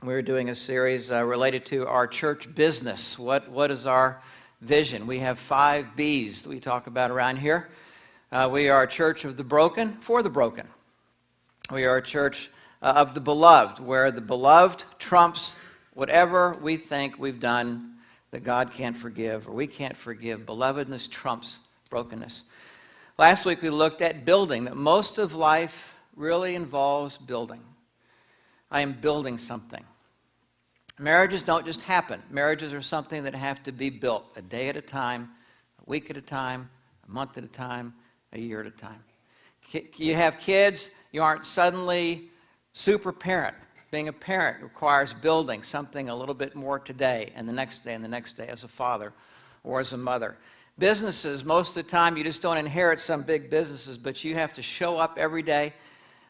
We're doing a series related to our church business. What is our vision? We have 5 B's that we talk about around here. We are a church of the broken for the broken. We are a church of the beloved, where the beloved trumps whatever we think we've done that God can't forgive or we can't forgive. Belovedness trumps brokenness. Last week we looked at building, that most of life really involves building. I am building something. Marriages don't just happen. Marriages are something that have to be built a day at a time, a week at a time, a month at a time, a year at a time. You have kids, you aren't suddenly super parent. Being a parent requires building something a little bit more today and the next day and the next day as a father or as a mother. Businesses, most of the time you just don't inherit some big businesses, but you have to show up every day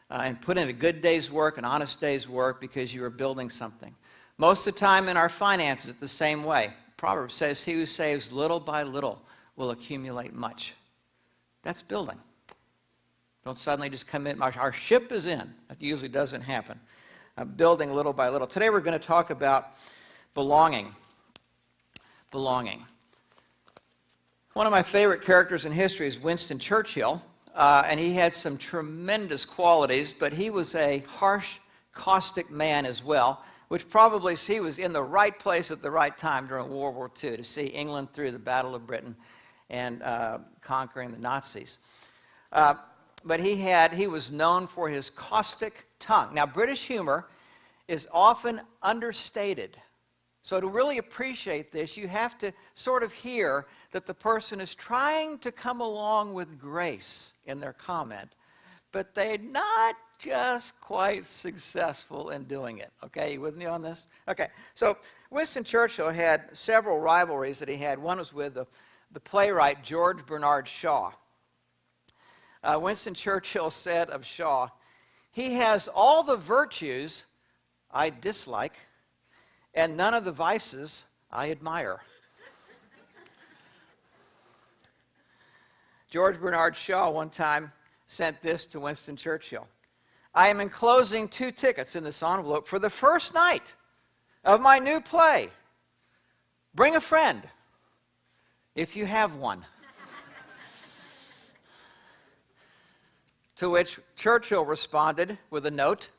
and put in a good day's work, an honest day's work, because you are building something. Most of the time in our finances, it's the same way. Proverbs says, he who saves little by little will accumulate much. That's building. Don't suddenly just come in. Our ship is in. That usually doesn't happen. Building little by little. Today we're going to talk about belonging. Belonging. One of my favorite characters in history is Winston Churchill, and he had some tremendous qualities, but he was a harsh, caustic man as well, which probably he was in the right place at the right time during World War II to see England through the Battle of Britain and conquering the Nazis. But he was known for his caustic tongue. Now, British humor is often understated. So to really appreciate this, you have to sort of hear that the person is trying to come along with grace in their comment, but they're not just quite successful in doing it. Okay, you with me on this? Okay, so Winston Churchill had several rivalries that he had. One was with the playwright George Bernard Shaw. Winston Churchill said of Shaw, "He has all the virtues I dislike, and none of the vices I admire." George Bernard Shaw one time sent this to Winston Churchill. "I am enclosing 2 tickets in this envelope for the first night of my new play. Bring a friend, if you have one." To which Churchill responded with a note,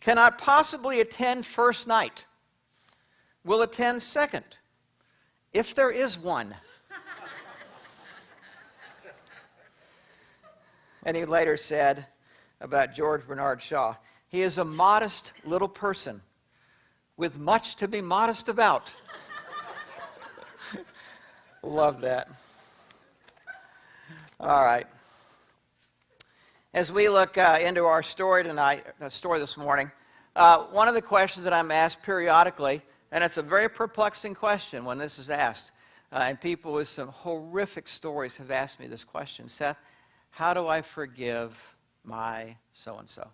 "Cannot possibly attend first night. Will attend second, if there is one." And he later said about George Bernard Shaw, "He is a modest little person with much to be modest about." Love that. All right. As we look into our story this morning, one of the questions that I'm asked periodically, and it's a very perplexing question when this is asked, and people with some horrific stories have asked me this question: Seth, how do I forgive my so-and-so?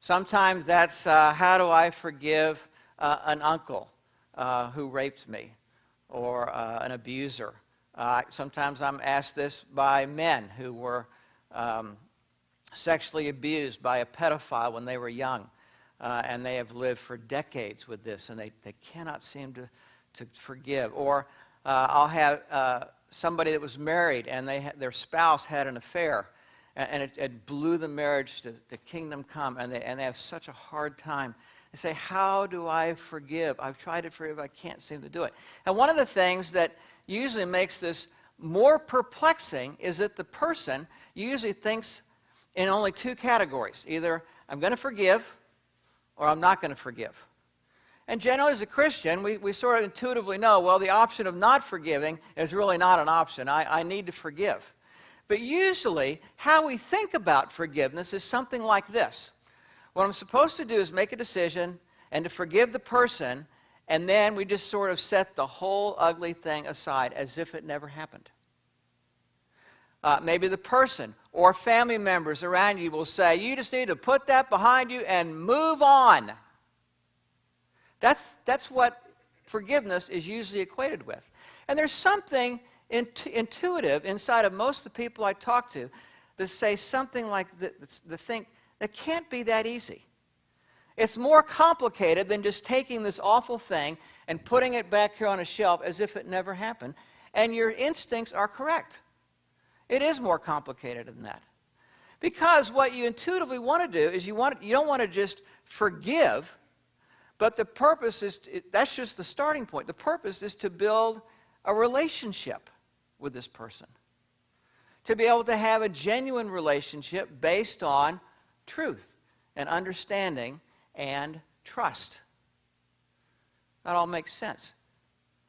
Sometimes that's how do I forgive an uncle who raped me, or an abuser. Sometimes I'm asked this by men who were sexually abused by a pedophile when they were young, and they have lived for decades with this, and they cannot seem to forgive. Or I'll have somebody that was married, and their spouse had an affair, and it blew the marriage to kingdom come, and they have such a hard time. They say, how do I forgive? I've tried to forgive, I can't seem to do it. And one of the things that usually makes this more perplexing is that the person usually thinks in only 2 categories. Either I'm going to forgive or I'm not going to forgive. And generally as a Christian, we sort of intuitively know, well, the option of not forgiving is really not an option. I need to forgive. But usually how we think about forgiveness is something like this. What I'm supposed to do is make a decision and to forgive the person, and then we just sort of set the whole ugly thing aside as if it never happened. Maybe the person or family members around you will say, you just need to put that behind you and move on. That's what forgiveness is usually equated with. And there's something intuitive inside of most of the people I talk to that say something like that think that can't be that easy. It's more complicated than just taking this awful thing and putting it back here on a shelf as if it never happened. And your instincts are correct. It is more complicated than that. Because what you intuitively want to do is you don't want to just forgive, but the purpose is, that's just the starting point. The purpose is to build a relationship with this person. To be able to have a genuine relationship based on truth and understanding and trust. That all makes sense.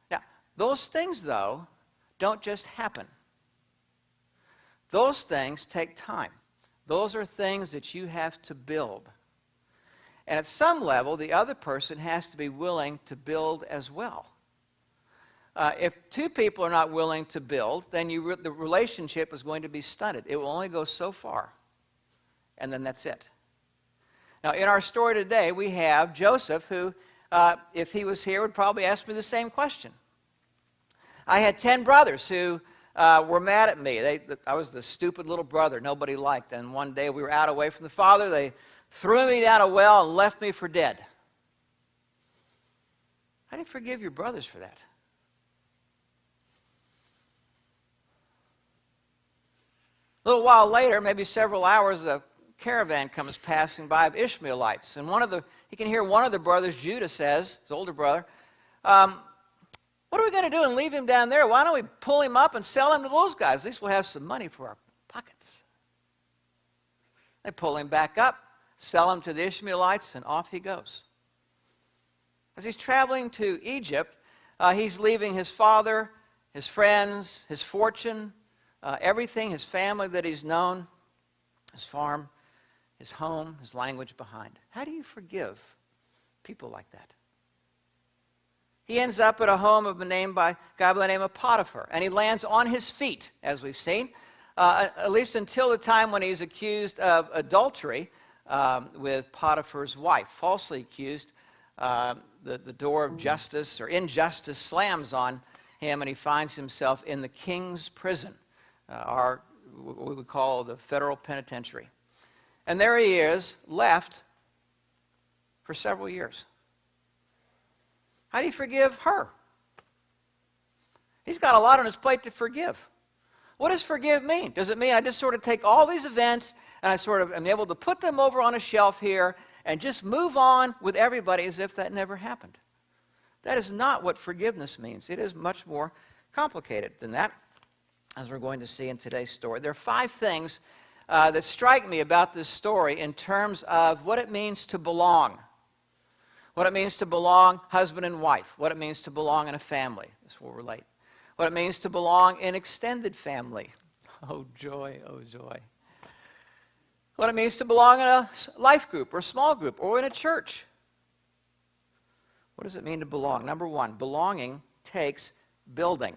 Now, those things, though, don't just happen. Those things take time. Those are things that you have to build. And at some level, the other person has to be willing to build as well. If two people are not willing to build, then the relationship is going to be stunted. It will only go so far, and then that's it. Now, in our story today, we have Joseph, who, if he was here, would probably ask me the same question. I had 10 brothers who were mad at me. I was the stupid little brother nobody liked. And one day we were out away from the father. They threw me down a well and left me for dead. How do you forgive your brothers for that? A little while later, maybe several hours, a caravan comes passing by of Ishmaelites. And he can hear one of the brothers, Judah, says, his older brother, what are we going to do and leave him down there? Why don't we pull him up and sell him to those guys? At least we'll have some money for our pockets. They pull him back up, sell him to the Ishmaelites, and off he goes. As he's traveling to Egypt, he's leaving his father, his friends, his fortune, everything, his family that he's known, his farm, his home, his language behind. How do you forgive people like that? He ends up at a home of a guy by the name of Potiphar, and he lands on his feet, as we've seen, at least until the time when he's accused of adultery with Potiphar's wife, falsely accused. The door of justice or injustice slams on him, and he finds himself in the king's prison, what we would call the federal penitentiary. And there he is, left for several years. How do you forgive her? He's got a lot on his plate to forgive. What does forgive mean? Does it mean I just sort of take all these events and I sort of am able to put them over on a shelf here and just move on with everybody as if that never happened? That is not what forgiveness means. It is much more complicated than that, as we're going to see in today's story. There are 5 things that strike me about this story in terms of what it means to belong. What it means to belong husband and wife. What it means to belong in a family. This will relate. What it means to belong in extended family. Oh, joy, oh, joy. What it means to belong in a life group or a small group or in a church. What does it mean to belong? Number 1, belonging takes building.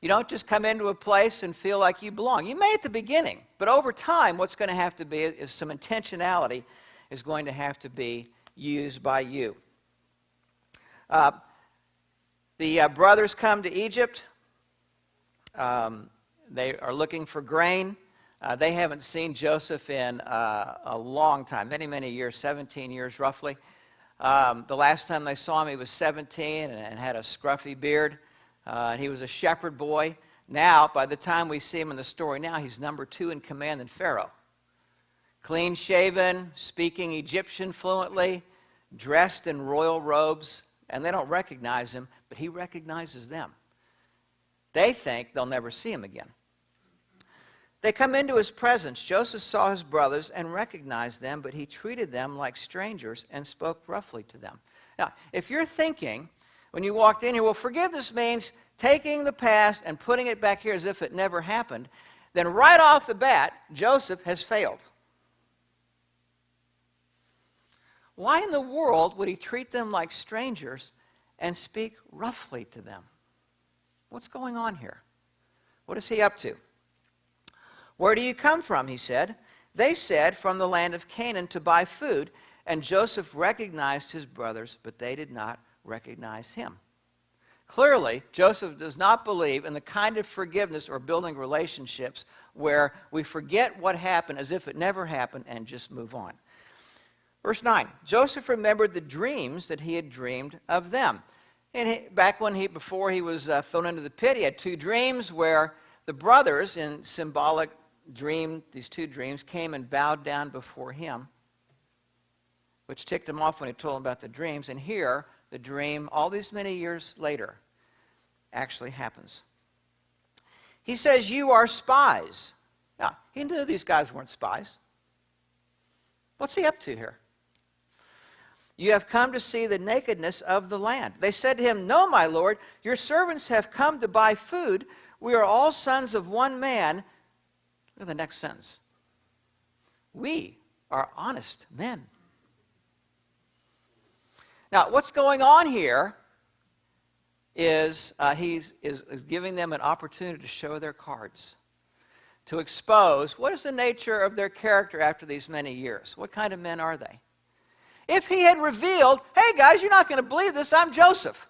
You don't just come into a place and feel like you belong. You may at the beginning, but over time what's going to have to be is some intentionality is going to have to be used by you. The brothers come to Egypt. They are looking for grain. They haven't seen Joseph in a long time, many, many years, 17 years roughly. The last time they saw him, he was 17 and had a scruffy beard. And he was a shepherd boy. Now, by the time we see him in the story now, he's number 2 in command in Pharaoh. Clean-shaven, speaking Egyptian fluently, dressed in royal robes, and they don't recognize him, but he recognizes them. They think they'll never see him again. They come into his presence. Joseph saw his brothers and recognized them, but he treated them like strangers and spoke roughly to them. Now, if you're thinking, when you walked in here, well, forgiveness means taking the past and putting it back here as if it never happened, then right off the bat, Joseph has failed. Why in the world would he treat them like strangers and speak roughly to them? What's going on here? What is he up to? Where do you come from, he said. They said, from the land of Canaan to buy food. And Joseph recognized his brothers, but they did not recognize him. Clearly, Joseph does not believe in the kind of forgiveness or building relationships where we forget what happened as if it never happened and just move on. Verse 9, Joseph remembered the dreams that he had dreamed of them. And before he was thrown into the pit, he had two dreams where the brothers, in symbolic dream, these two dreams, came and bowed down before him, which ticked him off when he told them about the dreams. And here, the dream, all these many years later, actually happens. He says, you are spies. Now, he knew these guys weren't spies. What's he up to here? You have come to see the nakedness of the land. They said to him, no, my lord, your servants have come to buy food. We are all sons of one man. Look at the next sentence. We are honest men. Now, what's going on here is he's giving them an opportunity to show their cards, to expose what is the nature of their character after these many years. What kind of men are they? If he had revealed, hey guys, you're not going to believe this, I'm Joseph,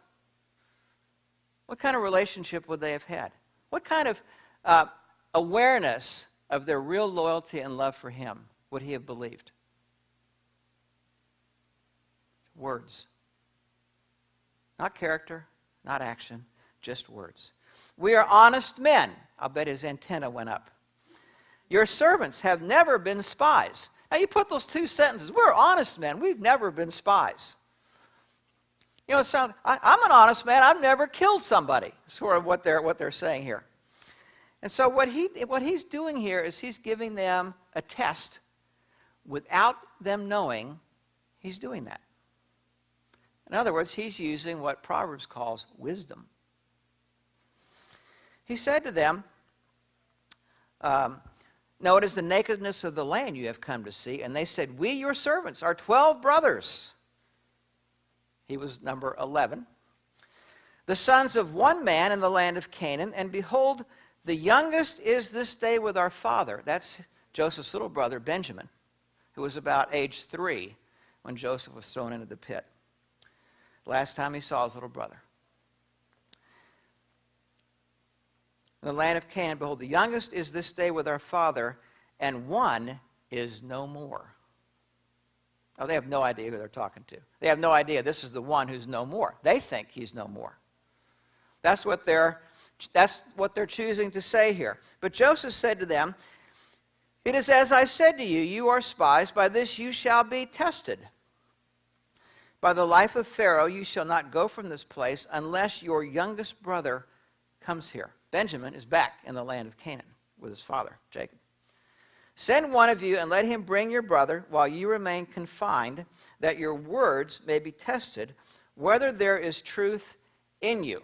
what kind of relationship would they have had? What kind of awareness of their real loyalty and love for him would he have believed? Words. Not character, not action, just words. We are honest men. I'll bet his antenna went up. Your servants have never been spies. Now you put those two sentences. We're honest men. We've never been spies. You know, I'm an honest man. I've never killed somebody. Sort of what they're saying here. And so what he's doing here is he's giving them a test without them knowing he's doing that. In other words, he's using what Proverbs calls wisdom. He said to them, no, it is the nakedness of the land you have come to see. And they said, we, your servants, are 12 brothers. He was number 11. The sons of one man in the land of Canaan. And behold, the youngest is this day with our father. That's Joseph's little brother, Benjamin, who was about age 3 when Joseph was thrown into the pit. Last time he saw his little brother. In the land of Canaan, behold, the youngest is this day with our father, and one is no more. Oh, they have no idea who they're talking to. They have no idea this is the one who's no more. They think he's no more. That's what they're choosing to say here. But Joseph said to them, it is as I said to you, you are spies. By this you shall be tested. By the life of Pharaoh you shall not go from this place unless your youngest brother comes here. Benjamin is back in the land of Canaan with his father, Jacob. Send one of you and let him bring your brother while you remain confined, that your words may be tested, whether there is truth in you.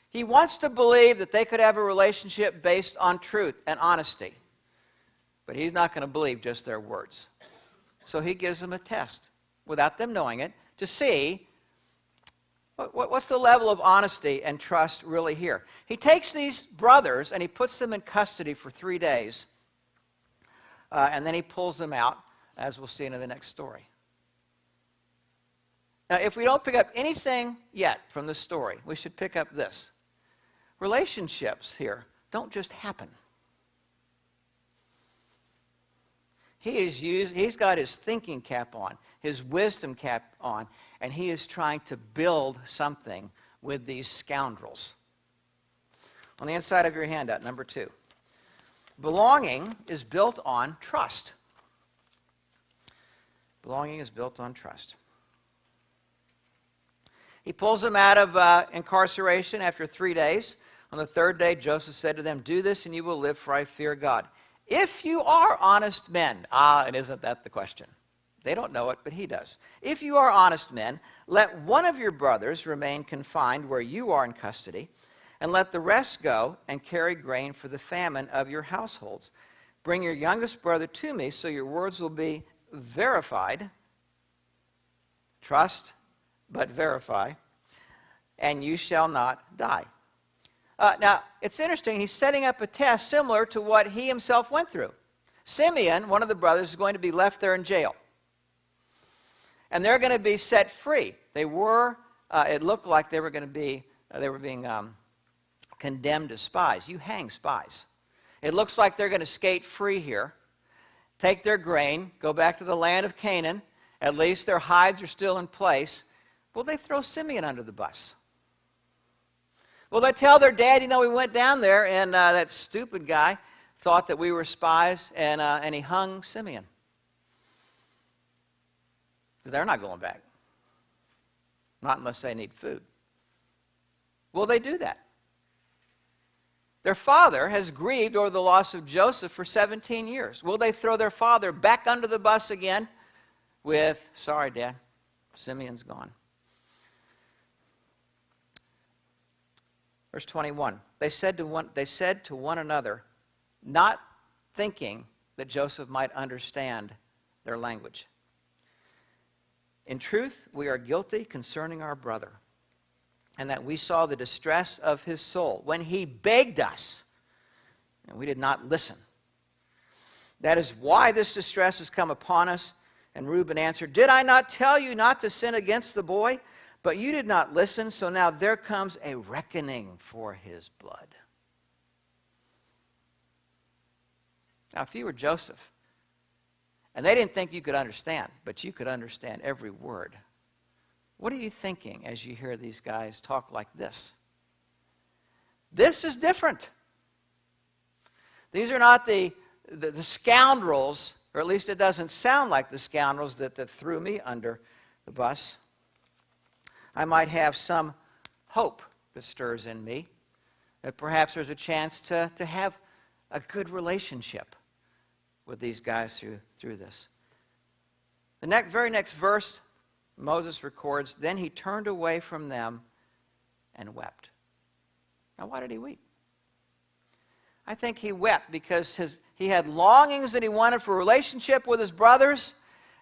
He wants to believe that they could have a relationship based on truth and honesty. But he's not going to believe just their words. So he gives them a test, without them knowing it, to see what's the level of honesty and trust really here. He takes these brothers and he puts them in custody for 3 days. And then he pulls them out, as we'll see in the next story. Now, if we don't pick up anything yet from this story, we should pick up this. Relationships here don't just happen. He's got his thinking cap on, his wisdom cap on, and he is trying to build something with these scoundrels. On the inside of your handout, number 2. Belonging is built on trust. Belonging is built on trust. He pulls them out of incarceration after 3 days. On the 3rd day, Joseph said to them, do this and you will live, for I fear God. If you are honest men, and isn't that the question? They don't know it, but he does. If you are honest men, let one of your brothers remain confined where you are in custody, and let the rest go and carry grain for the famine of your households. Bring your youngest brother to me, so your words will be verified. Trust, but verify. And you shall not die. Now, it's interesting. He's setting up a test similar to what he himself went through. Simeon, one of the brothers, is going to be left there in jail. And they're going to be set free. They were, it looked like they were going to be, they were being condemned as spies. You hang spies. It looks like they're going to skate free here, take their grain, go back to the land of Canaan, At least their hides are still in place. Will they throw Simeon under the bus? Will they tell their dad, we went down there and that stupid guy thought that we were spies and he hung Simeon? Because they're not going back. Not unless they need food. Will they do that? Their father has grieved over the loss of Joseph for 17 years. Will they throw their father back under the bus again with, sorry, Dad, Simeon's gone? Verse 21, they said to one another, not thinking that Joseph might understand their language. In truth, we are guilty concerning our brother, and that we saw the distress of his soul when he begged us, and we did not listen. That is why this distress has come upon us. And Reuben answered, did I not tell you not to sin against the boy? But you did not listen, so now there comes a reckoning for his blood. Now, if you were Joseph, and they didn't think you could understand, but you could understand every word, what are you thinking as you hear these guys talk like this? This is different. These are not the scoundrels, or at least it doesn't sound like the scoundrels that threw me under the bus. I might have some hope that stirs in me, that perhaps there's a chance to have a good relationship with these guys through this. The very next verse, Moses records, then he turned away from them and wept. Now, why did he weep? I think he wept because he had longings that he wanted for a relationship with his brothers,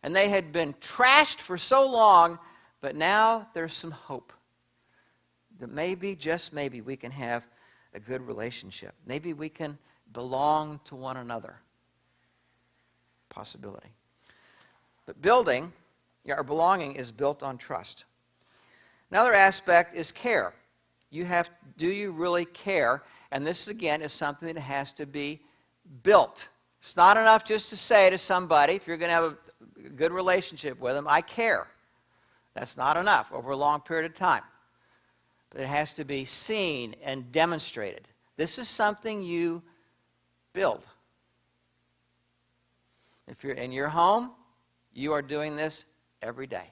and they had been trashed for so long, but now there's some hope that maybe, just maybe, we can have a good relationship. Maybe we can belong to one another. Possibility. But our belonging is built on trust. Another aspect is care. Do you really care? And this, again, is something that has to be built. It's not enough just to say to somebody, if you're going to have a good relationship with them, I care. That's not enough over a long period of time. But it has to be seen and demonstrated. This is something you build. If you're in your home, you are doing this every day.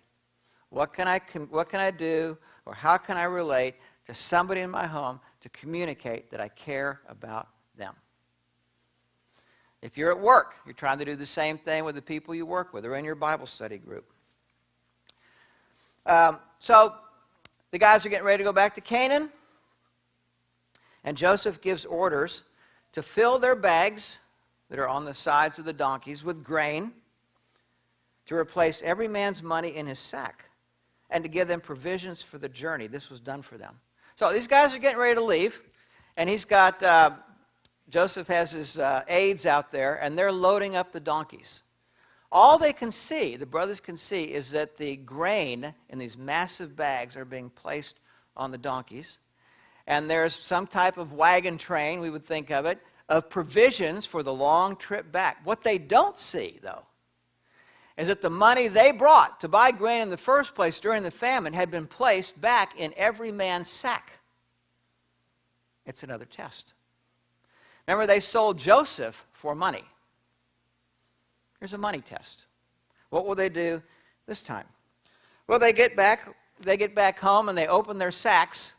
What can I do, or how can I relate to somebody in my home to communicate that I care about them? If you're at work, you're trying to do the same thing with the people you work with or in your Bible study group. So the guys are getting ready to go back to Canaan, and Joseph gives orders to fill their bags that are on the sides of the donkeys with grain, to replace every man's money in his sack, and to give them provisions for the journey. This was done for them. So these guys are getting ready to leave, and Joseph has his aides out there, and they're loading up the donkeys. All they can see, the brothers can see, is that the grain in these massive bags are being placed on the donkeys. And there's some type of wagon train, we would think of it, of provisions for the long trip back. What they don't see, though, is that the money they brought to buy grain in the first place during the famine had been placed back in every man's sack. It's another test. Remember, they sold Joseph for money. Here's a money test. What will they do this time? Well, they get back home and they open their sacks.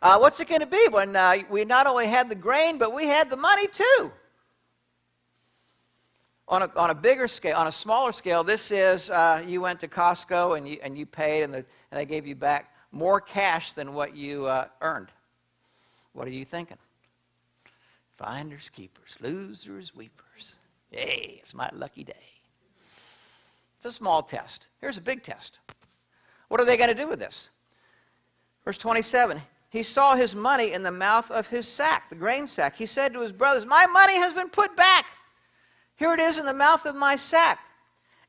What's it going to be when we not only had the grain, but we had the money too? On a bigger scale, on a smaller scale, this is you went to Costco and you paid, and they gave you back more cash than what you earned. What are you thinking? Finders, keepers, losers, weepers. Hey, it's my lucky day. It's a small test. Here's a big test. What are they going to do with this? Verse 27, he saw his money in the mouth of his sack, the grain sack. He said to his brothers, my money has been put back. Here it is in the mouth of my sack.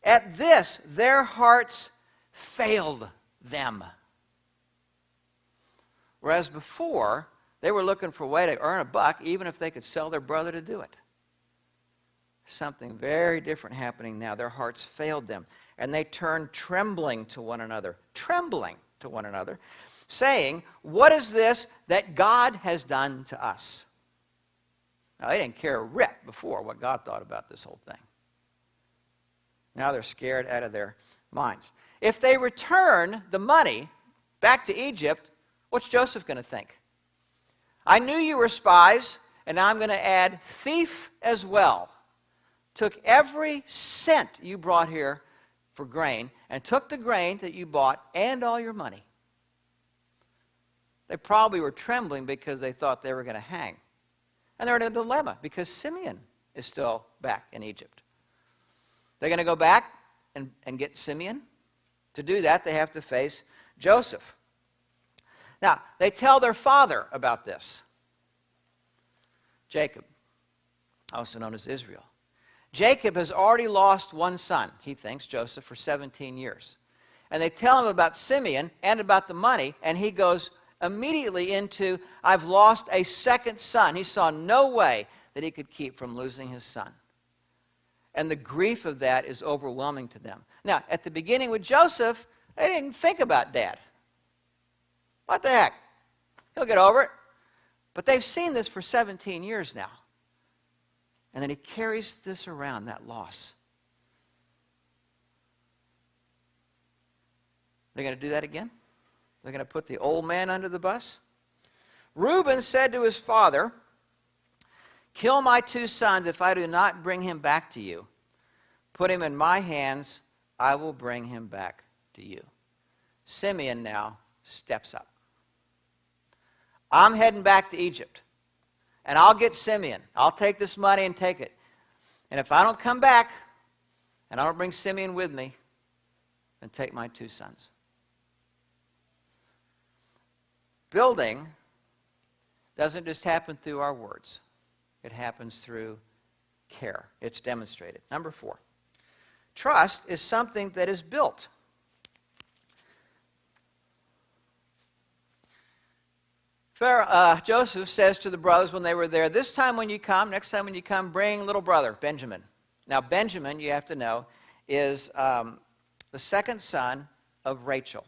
At this, their hearts failed them. Whereas before, they were looking for a way to earn a buck, even if they could sell their brother to do it. Something very different happening now. Their hearts failed them, and they turned trembling to one another, saying, "What is this that God has done to us?" Now, they didn't care a rip before what God thought about this whole thing. Now they're scared out of their minds. If they return the money back to Egypt, what's Joseph going to think? I knew you were spies, and now I'm going to add thief as well. Took every cent you brought here for grain, and took the grain that you bought and all your money. They probably were trembling because they thought they were going to hang. And they're in a dilemma because Simeon is still back in Egypt. They're going to go back and get Simeon. To do that, they have to face Joseph. Now, they tell their father about this. Jacob, also known as Israel. Jacob has already lost one son, he thinks, Joseph, for 17 years. And they tell him about Simeon and about the money, and he goes immediately into, I've lost a second son. He saw no way that he could keep from losing his son. And the grief of that is overwhelming to them. Now, at the beginning with Joseph, they didn't think about Dad. What the heck? He'll get over it. But they've seen this for 17 years now. And then he carries this around, that loss. They're going to do that again? They're going to put the old man under the bus? Reuben said to his father, "Kill my 2 sons if I do not bring him back to you. Put him in my hands, I will bring him back to you." Simeon now steps up. I'm heading back to Egypt. And I'll get Simeon. I'll take this money and take it. And if I don't come back, and I don't bring Simeon with me, then take my 2 sons. Building doesn't just happen through our words. It happens through care. It's demonstrated. Number 4. Trust is something that is built. Joseph says to the brothers when they were there, next time when you come, bring little brother, Benjamin. Now, Benjamin, you have to know, is the second son of Rachel.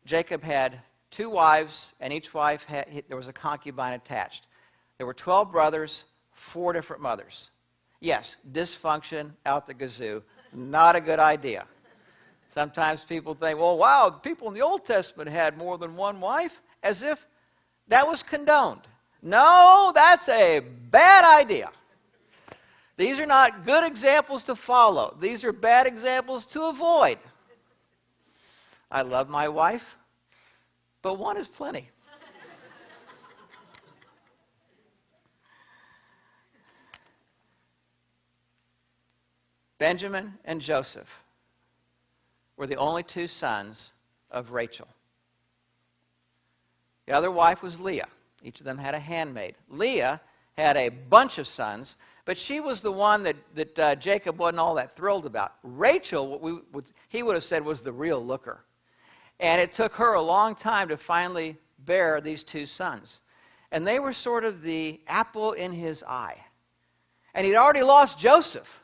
Jacob had 2 wives, and each wife there was a concubine attached. There were 12 brothers, 4 different mothers. Yes, dysfunction out the gazoo. Not a good idea. Sometimes people think, well, wow, people in the Old Testament had more than one wife, as if that was condoned. No, that's a bad idea. These are not good examples to follow. These are bad examples to avoid. I love my wife, but one is plenty. Benjamin and Joseph were the only 2 sons of Rachel. The other wife was Leah. Each of them had a handmaid. Leah had a bunch of sons, but she was the one that Jacob wasn't all that thrilled about. Rachel, he would have said, was the real looker. And it took her a long time to finally bear these 2 sons. And they were sort of the apple in his eye. And he'd already lost Joseph.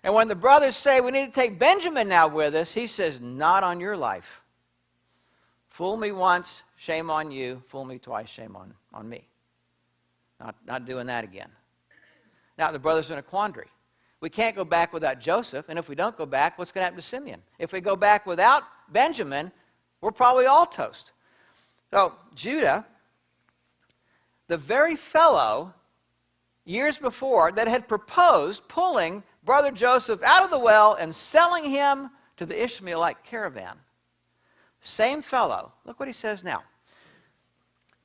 And when the brothers say, we need to take Benjamin now with us, he says, not on your life. Fool me once, shame on you. Fool me twice, shame on me. Not doing that again. Now, the brothers are in a quandary. We can't go back without Joseph, and if we don't go back, what's going to happen to Simeon? If we go back without Benjamin, we're probably all toast. So, Judah, the very fellow, years before, that had proposed pulling brother Joseph out of the well and selling him to the Ishmaelite caravan. Same fellow. Look what he says now.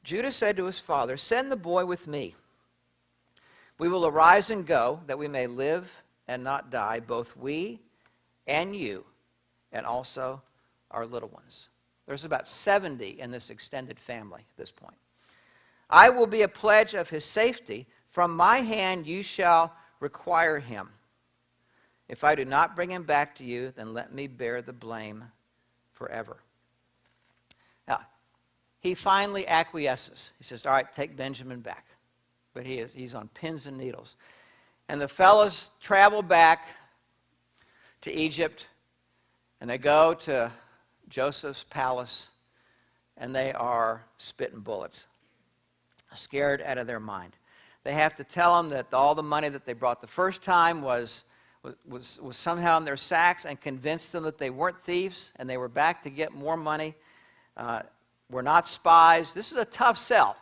Judah said to his father, "Send the boy with me. We will arise and go, that we may live and not die, both we and you, and also our little ones." There's about 70 in this extended family at this point. "I will be a pledge of his safety. From my hand you shall require him. If I do not bring him back to you, then let me bear the blame forever." Now, he finally acquiesces. He says, all right, take Benjamin back. but he's on pins and needles. And the fellows travel back to Egypt, and they go to Joseph's palace, and they are spitting bullets, scared out of their mind. They have to tell him that all the money that they brought the first time was somehow in their sacks, and convince them that they weren't thieves and they were back to get more money. We're not spies. This is a tough sell.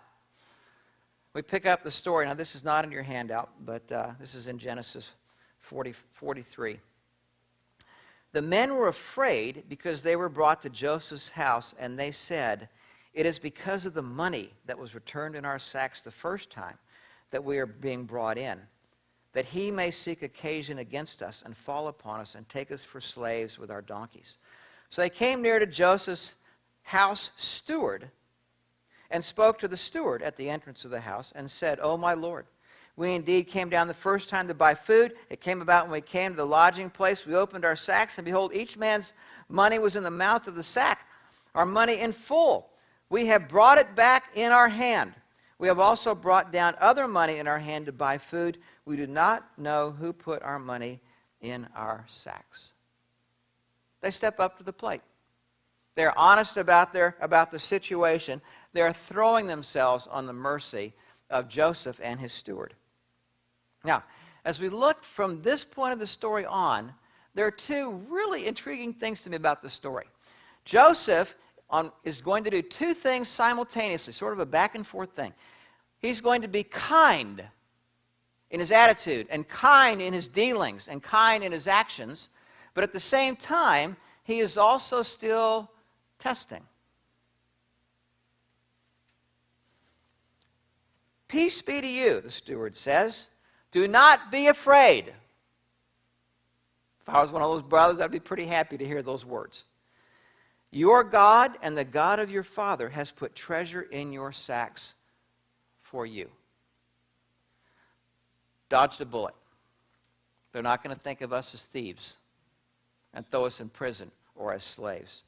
We pick up the story. Now, this is not in your handout, but this is in Genesis 43. The men were afraid because they were brought to Joseph's house, and they said, "It is because of the money that was returned in our sacks the first time that we are being brought in, that he may seek occasion against us and fall upon us and take us for slaves with our donkeys." So they came near to Joseph's house steward and spoke to the steward at the entrance of the house and said, "O my lord, we indeed came down the first time to buy food. It came about when we came to the lodging place. We opened our sacks, and behold, each man's money was in the mouth of the sack, our money in full. We have brought it back in our hand. We have also brought down other money in our hand to buy food. We do not know who put our money in our sacks." They step up to the plate. They're honest about the situation. They're throwing themselves on the mercy of Joseph and his steward. Now, as we look from this point of the story on, there are two really intriguing things to me about the story. Joseph is going to do two things simultaneously, sort of a back and forth thing. He's going to be kind in his attitude, and kind in his dealings, and kind in his actions, but at the same time, he is also still testing. "Peace be to you," the steward says. "Do not be afraid." If I was one of those brothers, I'd be pretty happy to hear those words. "Your God and the God of your father has put treasure in your sacks for you." Dodged a bullet. They're not going to think of us as thieves and throw us in prison or as slaves.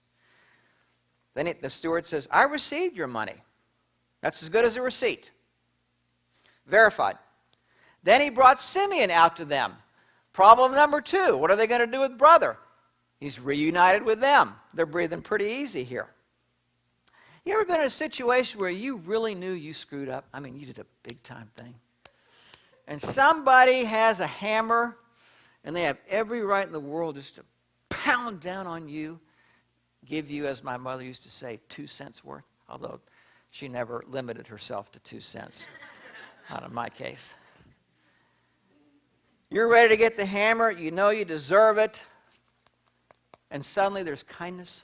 Then the steward says, "I received your money." That's as good as a receipt. Verified. Then he brought Simeon out to them. Problem number two. What are they going to do with brother? He's reunited with them. They're breathing pretty easy here. You ever been in a situation where you really knew you screwed up? I mean, you did a big time thing. And somebody has a hammer, and they have every right in the world just to pound down on you, give you, as my mother used to say, 2 cents worth, although she never limited herself to 2 cents. Not in my case. You're ready to get the hammer. You know you deserve it. And suddenly there's kindness.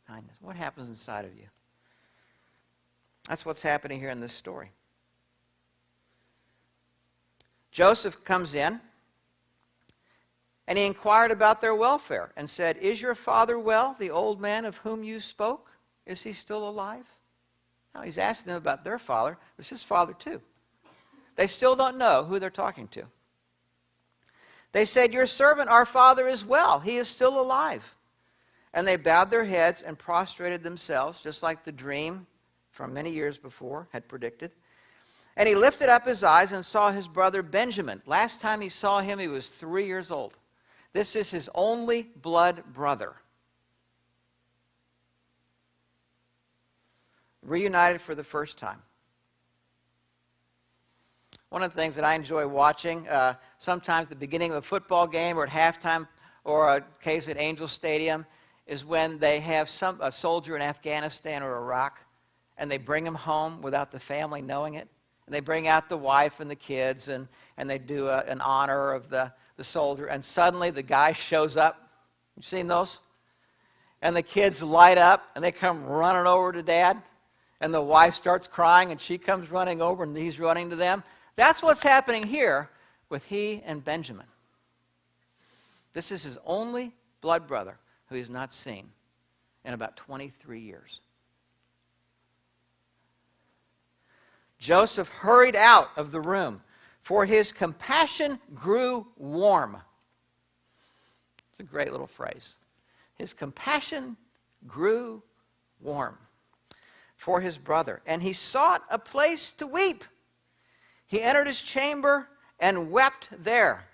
Kindness. What happens inside of you? That's what's happening here in this story. Joseph comes in, and he inquired about their welfare and said, "Is your father well, the old man of whom you spoke? Is he still alive?" Now, he's asking them about their father. It's his father, too. They still don't know who they're talking to. They said, "Your servant, our father, is well. He is still alive." And they bowed their heads and prostrated themselves, just like the dream from many years before had predicted. And he lifted up his eyes and saw his brother Benjamin. Last time he saw him, he was 3 years old. This is his only blood brother. Reunited for the first time. One of the things that I enjoy watching, sometimes the beginning of a football game or at halftime, or a case at Angel Stadium, is when they have a soldier in Afghanistan or Iraq, and they bring him home without the family knowing it. And they bring out the wife and the kids, and they do an honor of the soldier, and suddenly the guy shows up. You've seen those? And the kids light up, and they come running over to Dad. And the wife starts crying, and she comes running over, and he's running to them. That's what's happening here with he and Benjamin. This is his only blood brother who he's not seen in about 23 years. Joseph hurried out of the room, for his compassion grew warm. It's a great little phrase. His compassion grew warm. for his brother, and he sought a place to weep. He entered his chamber and wept there.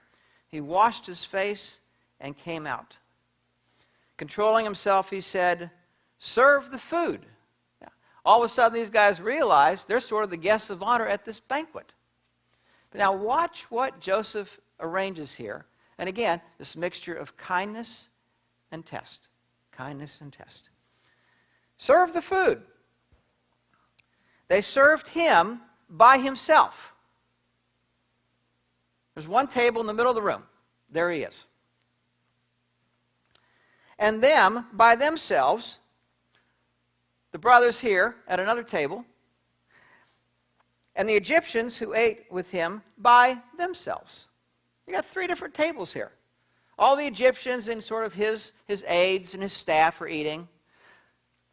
He washed his face and came out. Controlling himself, he said, "Serve the food." All of a sudden, these guys realize they're sort of the guests of honor at this banquet. But now watch what Joseph arranges here. And again, this mixture of kindness and test. Kindness and test. Serve the food. They served him by himself. There's one table in the middle of the room. There he is. And them by themselves, the brothers here at another table, and the Egyptians who ate with him by themselves. You got 3 different tables here. All the Egyptians and sort of his aides and his staff are eating.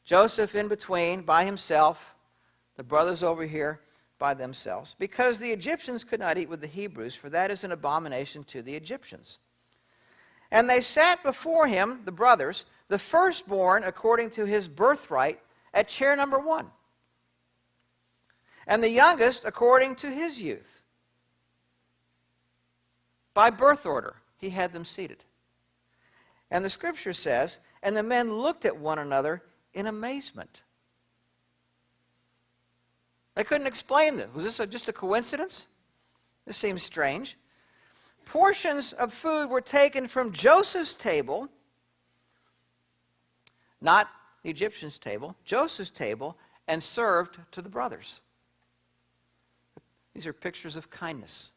Joseph in between by himself. The brothers over here by themselves. Because the Egyptians could not eat with the Hebrews, for that is an abomination to the Egyptians. And they sat before him, the brothers, the firstborn according to his birthright, at chair number 1. And the youngest according to his youth. By birth order, he had them seated. And the scripture says, and the men looked at one another in amazement. They couldn't explain this. Was this just a coincidence? This seems strange. Portions of food were taken from Joseph's table, not the Egyptians' table, Joseph's table, and served to the brothers. These are pictures of kindness.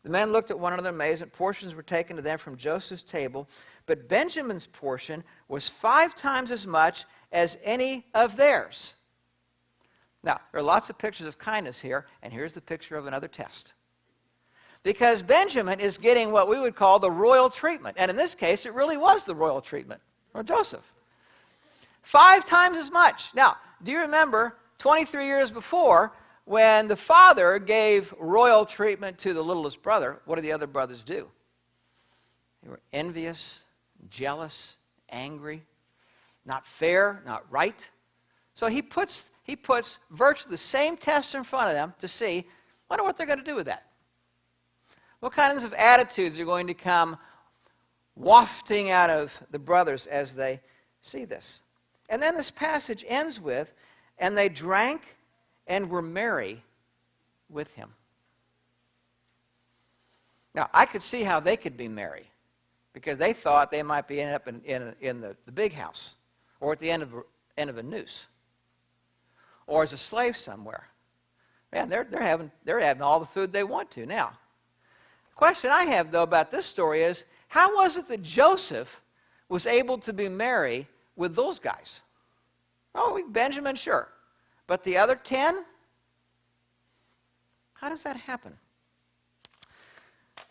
The men looked at one another amazed. Portions were taken to them from Joseph's table, but Benjamin's portion was 5 times as much as any of theirs. Now, there are lots of pictures of kindness here, and here's the picture of another test. Because Benjamin is getting what we would call the royal treatment. And in this case, it really was the royal treatment for Joseph. 5 times as much. Now, do you remember 23 years before when the father gave royal treatment to the littlest brother? What did the other brothers do? They were envious, jealous, angry, not fair, not right. So he puts virtually the same test in front of them to see, wonder what they're going to do with that. What kinds of attitudes are going to come wafting out of the brothers as they see this? And then this passage ends with, and they drank and were merry with him. Now, I could see how they could be merry, because they thought they might be ending up in the big house, or at the end of a noose, or as a slave somewhere. Man, they're having all the food they want to now. The question I have, though, about this story is, how was it that Joseph was able to be merry with those guys? Oh, Benjamin, sure. But the other 10? How does that happen?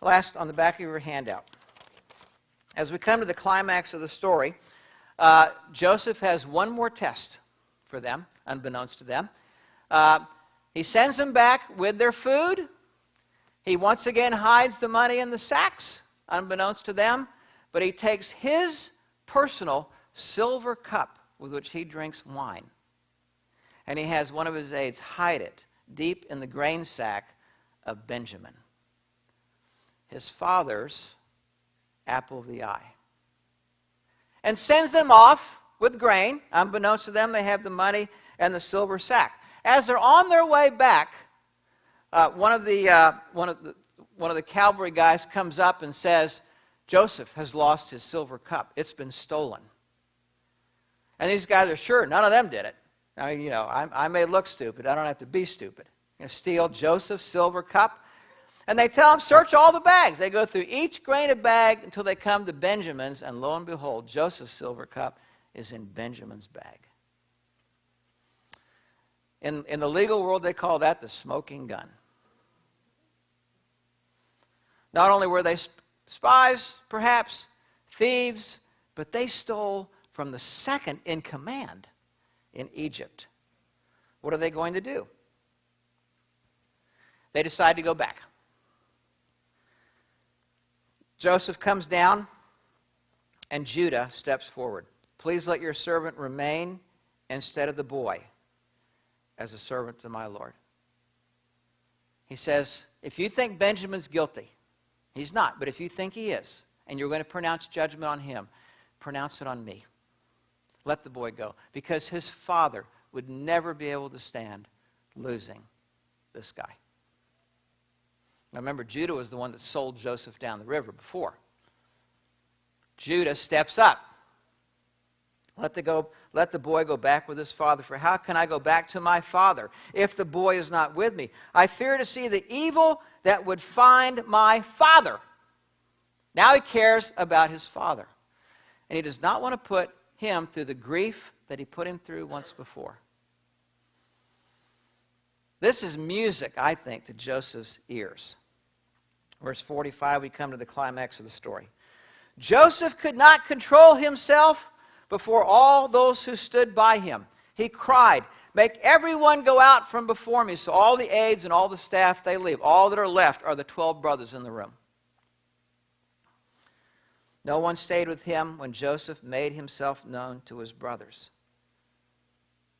Last, on the back of your handout. As we come to the climax of the story, Joseph has one more test for them, unbeknownst to them. He sends them back with their food. He once again hides the money in the sacks, unbeknownst to them, but he takes his personal silver cup with which he drinks wine, and he has one of his aides hide it deep in the grain sack of Benjamin, his father's apple of the eye, and sends them off with grain. Unbeknownst to them, they have the money and the silver sack. As they're on their way back, one of the cavalry guys comes up and says, Joseph has lost his silver cup. It's been stolen. And these guys are sure none of them did it. I mean, I may look stupid. I don't have to be stupid. Steal Joseph's silver cup. And they tell him, search all the bags. They go through each grain of bag until they come to Benjamin's, and lo and behold, Joseph's silver cup is in Benjamin's bag. In the legal world, they call that the smoking gun. Not only were they spies, perhaps, thieves, but they stole from the second in command in Egypt. What are they going to do? They decide to go back. Joseph comes down, and Judah steps forward. Please let your servant remain instead of the boy. as a servant to my Lord. He says, if you think Benjamin's guilty, he's not, but if you think he is, and you're going to pronounce judgment on him, pronounce it on me. Let the boy go. Because his father would never be able to stand losing this guy. Now remember, Judah was the one that sold Joseph down the river before. Judah steps up. Let the boy go back with his father, for how can I go back to my father if the boy is not with me? I fear to see the evil that would find my father. Now he cares about his father. And he does not want to put him through the grief that he put him through once before. This is music, I think, to Joseph's ears. Verse 45, we come to the climax of the story. Joseph could not control himself before all those who stood by him. He cried, make everyone go out from before me. So all the aides and all the staff, they leave. All that are left are the 12 brothers in the room. No one stayed with him when Joseph made himself known to his brothers.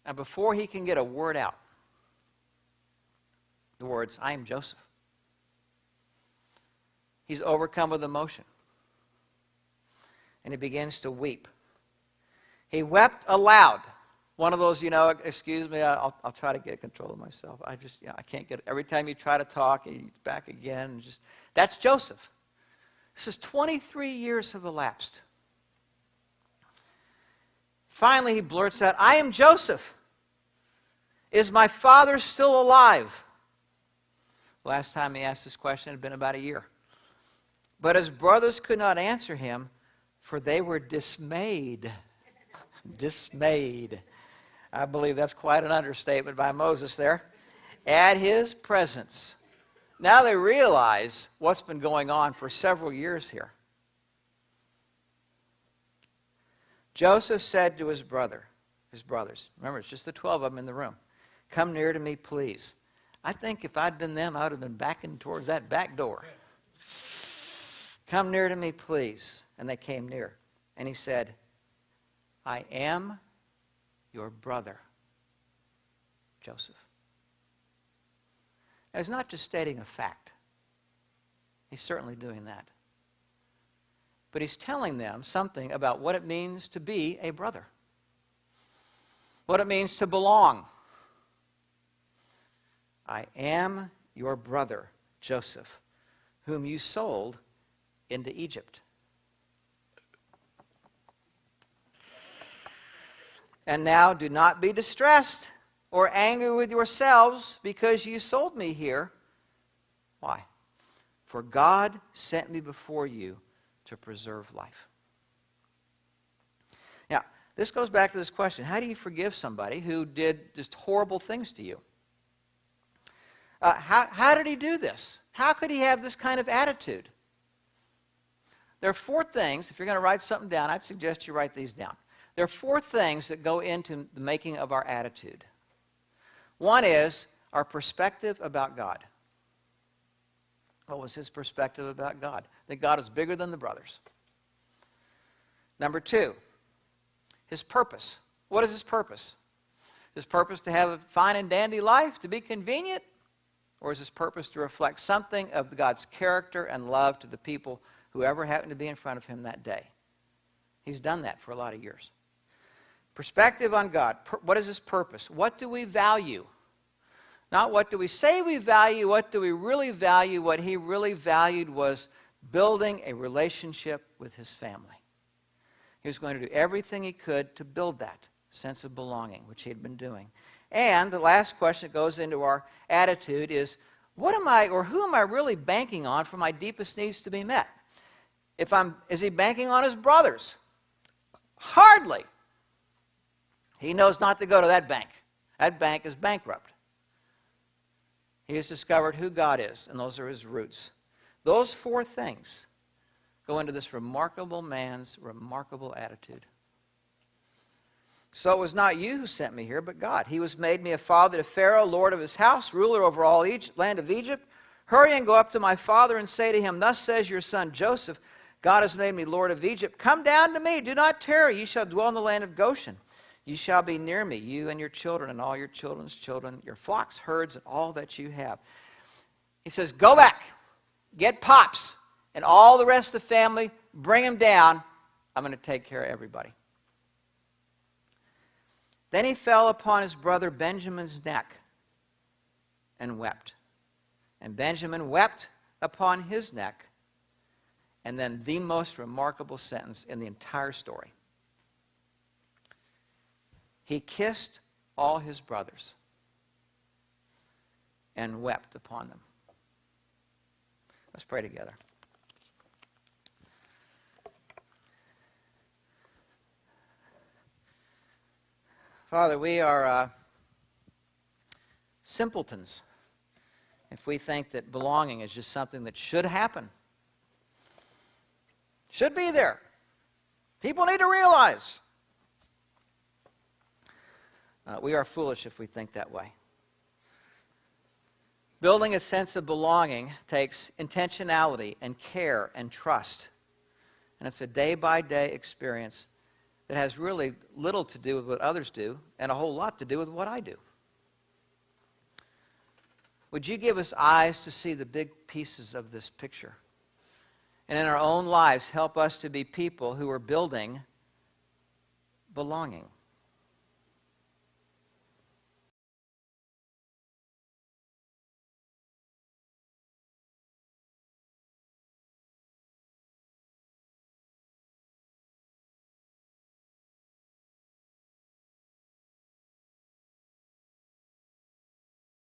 And before he can get a word out, the words, I am Joseph. He's overcome with emotion. And he begins to weep. He wept aloud. One of those, excuse me, I'll try to get control of myself. I can't get it. Every time you try to talk, he's back again. And that's Joseph. This is 23 years have elapsed. Finally, he blurts out, I am Joseph. Is my father still alive? Last time he asked this question had been about a year. But his brothers could not answer him, for they were dismayed. Dismayed. I believe that's quite an understatement by Moses there. At his presence. Now they realize what's been going on for several years here. Joseph said to his brothers, remember, it's just the 12 of them in the room, come near to me, please. I think if I'd been them, I would have been backing towards that back door. Come near to me, please. And they came near. And he said, I am your brother, Joseph. Now, he's not just stating a fact. He's certainly doing that. But he's telling them something about what it means to be a brother. What it means to belong. I am your brother, Joseph, whom you sold into Egypt. And now do not be distressed or angry with yourselves because you sold me here. Why? For God sent me before you to preserve life. Now, this goes back to this question. How do you forgive somebody who did just horrible things to you? How did he do this? How could he have this kind of attitude? There are 4 things. If you're going to write something down, I'd suggest you write these down. There are 4 things that go into the making of our attitude. One is our perspective about God. What was his perspective about God? That God is bigger than the brothers. Number 2, his purpose. What is his purpose? His purpose to have a fine and dandy life, to be convenient? Or is his purpose to reflect something of God's character and love to the people who ever happened to be in front of him that day? He's done that for a lot of years. Perspective on God. What is his purpose? What do we value? Not what do we say we value, what do we really value? What he really valued was building a relationship with his family. He was going to do everything he could to build that sense of belonging, which he had been doing. And the last question that goes into our attitude is, what am I, or who am I really banking on for my deepest needs to be met? Is he banking on his brothers? Hardly. He knows not to go to that bank. That bank is bankrupt. He has discovered who God is, and those are his roots. Those 4 things go into this remarkable man's remarkable attitude. So it was not you who sent me here, but God. He was made me a father to Pharaoh, lord of his house, ruler over all land of Egypt. Hurry and go up to my father and say to him, thus says your son Joseph, God has made me lord of Egypt. Come down to me, do not tarry. You shall dwell in the land of Goshen. You shall be near me, you and your children and all your children's children, your flocks, herds, and all that you have. He says, go back, get Pops and all the rest of the family, bring them down. I'm going to take care of everybody. Then he fell upon his brother Benjamin's neck and wept. And Benjamin wept upon his neck. And then the most remarkable sentence in the entire story. He kissed all his brothers and wept upon them. Let's pray together. Father, we are simpletons if we think that belonging is just something that should happen. Should be there. People need to realize. We are foolish if we think that way. Building a sense of belonging takes intentionality and care and trust. And it's a day-by-day experience that has really little to do with what others do and a whole lot to do with what I do. Would you give us eyes to see the big pieces of this picture? And in our own lives, help us to be people who are building belonging.